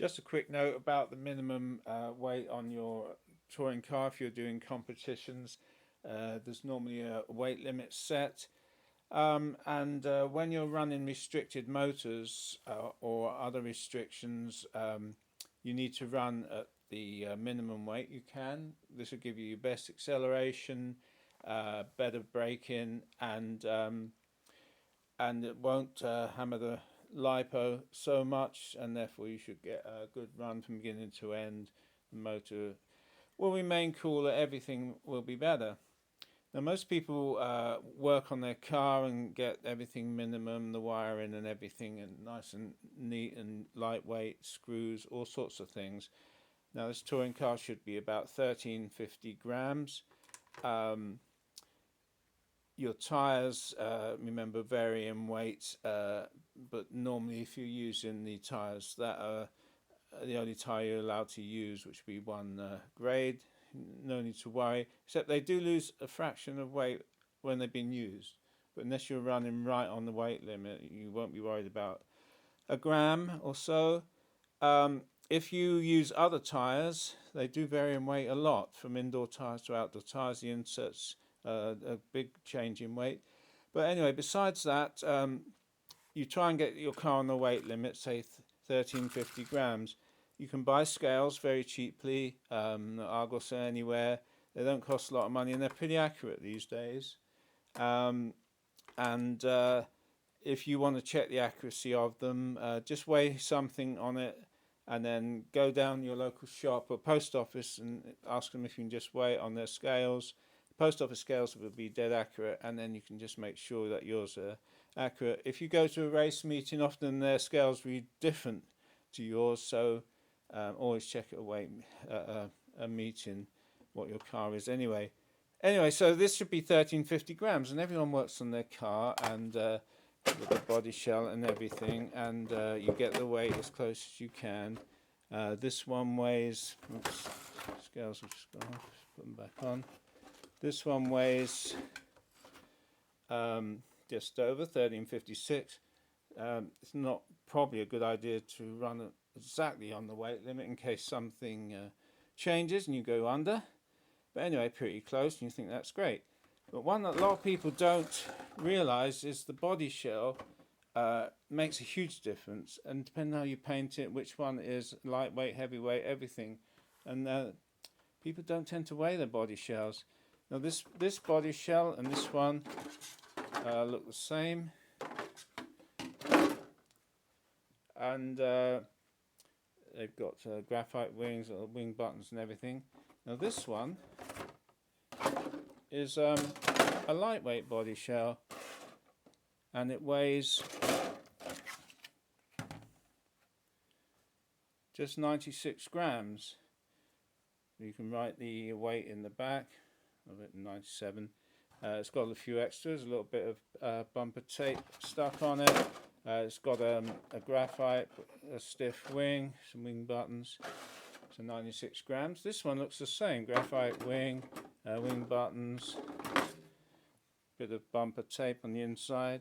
Just a quick note about the minimum weight on your touring car if you're doing competitions. There's normally a weight limit set. And when you're running restricted motors or other restrictions, you need to run at the minimum weight you can. This will give you your best acceleration, better braking, and it won't hammer the lipo so much, and therefore you should get a good run from beginning to end. The motor will remain cooler, everything will be better. Now, most people work on their car and get everything minimum, the wiring and everything, and nice and neat and lightweight, screws, all sorts of things. Now, this touring car should be about 1350 grams. Your tyres, remember, vary in weight, but normally if you're using the tyres that are the only tyre you're allowed to use, which would be one grade, no need to worry, except they do lose a fraction of weight when they've been used. But unless you're running right on the weight limit, you won't be worried about a gram or so. If you use other tyres, they do vary in weight a lot, from indoor tyres to outdoor tyres. The inserts a big change in weight. But anyway, besides that, you try and get your car on the weight limit, say 1350 grams. You can buy scales very cheaply, Argos or anywhere. They don't cost a lot of money and they're pretty accurate these days. And if you want to check the accuracy of them, just weigh something on it and then go down your local shop or post office and ask them if you can just weigh it on their scales. Post office scales will be dead accurate, and then you can just make sure that yours are accurate. If you go to a race meeting, often their scales will be different to yours, so always check at a meeting what your car is anyway. Anyway, so this should be 1350 grams, and everyone works on their car and with the body shell and everything, and you get the weight as close as you can. This one weighs, oops, scales have just gone off, put them back on. This one weighs just over 1356. It's not probably a good idea to run it exactly on the weight limit in case something changes and you go under. But anyway, pretty close, and you think that's great. But one that a lot of people don't realise is the body shell makes a huge difference, and depending on how you paint it, which one is lightweight, heavyweight, everything, and people don't tend to weigh their body shells. Now this body shell and this one look the same, and they've got graphite wings, wing buttons and everything. Now this one is a lightweight body shell, and it weighs just 96 grams. You can write the weight in the back of it, 97. It's got a few extras, a little bit of bumper tape stuck on it. It's got a graphite, a stiff wing, some wing buttons. So 96 grams. This one looks the same, graphite wing, wing buttons, bit of bumper tape on the inside.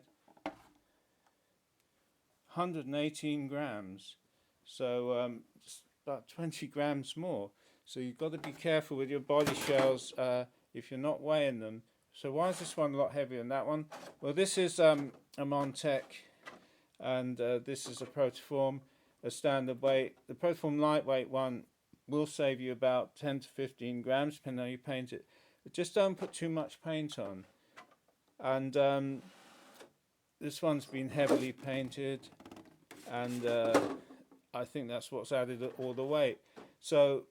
118 grams, so about 20 grams more. So you've got to be careful with your body shells if you're not weighing them. So why is this one a lot heavier than that one? Well, this is a Montec, and this is a Protoform, a standard weight. The Protoform lightweight one will save you about 10 to 15 grams, depending on how you paint it. But just don't put too much paint on. And this one's been heavily painted, and I think that's what's added all the weight. So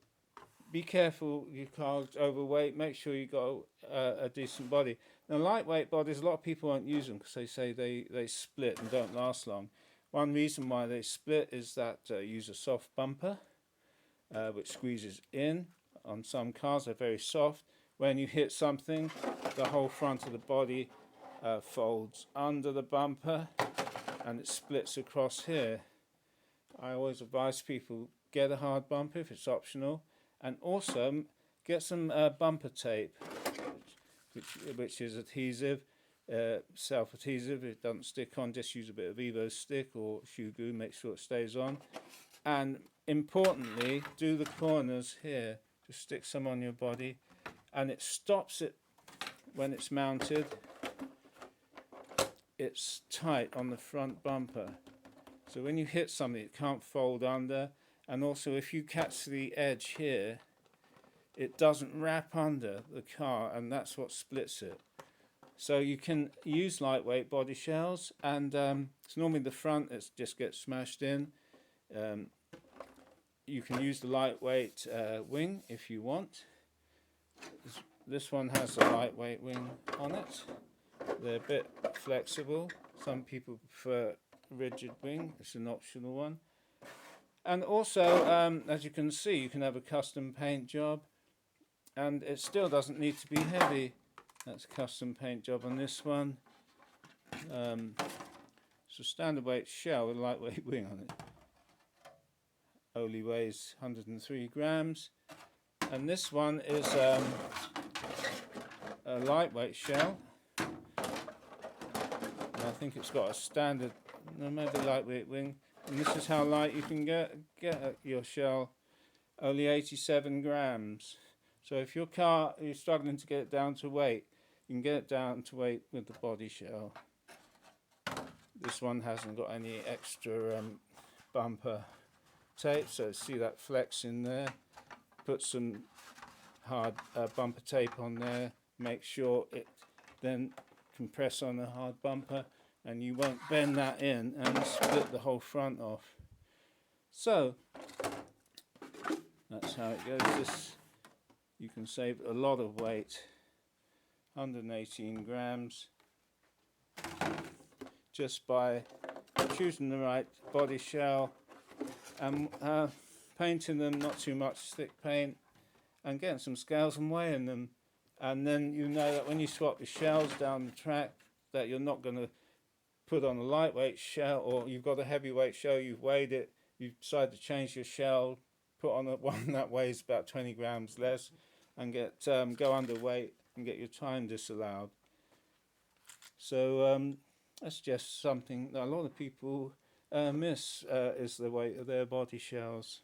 be careful your car's overweight. Make sure you got a decent body. Now, lightweight bodies, a lot of people won't use them because they say they split and don't last long. One reason why they split is that use a soft bumper, which squeezes in. On some cars, they're very soft. When you hit something, the whole front of the body folds under the bumper and it splits across here. I always advise people get a hard bumper if it's optional, and also get some bumper tape, which is adhesive, self-adhesive. It doesn't stick on. Just use a bit of Evo stick or shoe glue, make sure it stays on. And importantly, do the corners here. Just stick some on your body, and it stops it when it's mounted. It's tight on the front bumper, so when you hit something it can't fold under, and also if you catch the edge here it doesn't wrap under the car, and that's what splits it. So you can use lightweight body shells, and it's normally the front that just gets smashed in. You can use the lightweight wing if you want. This one has a lightweight wing on it. They're a bit flexible. Some people prefer rigid wing. It's an optional one. And also, as you can see, you can have a custom paint job, and it still doesn't need to be heavy. That's a custom paint job on this one. It's a standard weight shell with a lightweight wing on it. Only weighs 103 grams. And this one is a lightweight shell. I think it's got a standard, no, maybe lightweight wing, and this is how light you can get your shell, only 87 grams. So if your car, you're struggling to get it down to weight, you can get it down to weight with the body shell. This one hasn't got any extra bumper tape, so see that flex in there. Put some hard bumper tape on there, make sure it then can press on the hard bumper, and you won't bend that in and split the whole front off. So that's how it goes. This, you can save a lot of weight, 118 grams, just by choosing the right body shell and painting them, not too much thick paint, and getting some scales and weighing them. And then you know that when you swap the shells down the track, that you're not going to put on a lightweight shell, or you've got a heavyweight shell, you've weighed it, you decide to change your shell, put on one that weighs about 20 grams less, and get go underweight and get your time disallowed. So that's just something that a lot of people miss, is the weight of their body shells.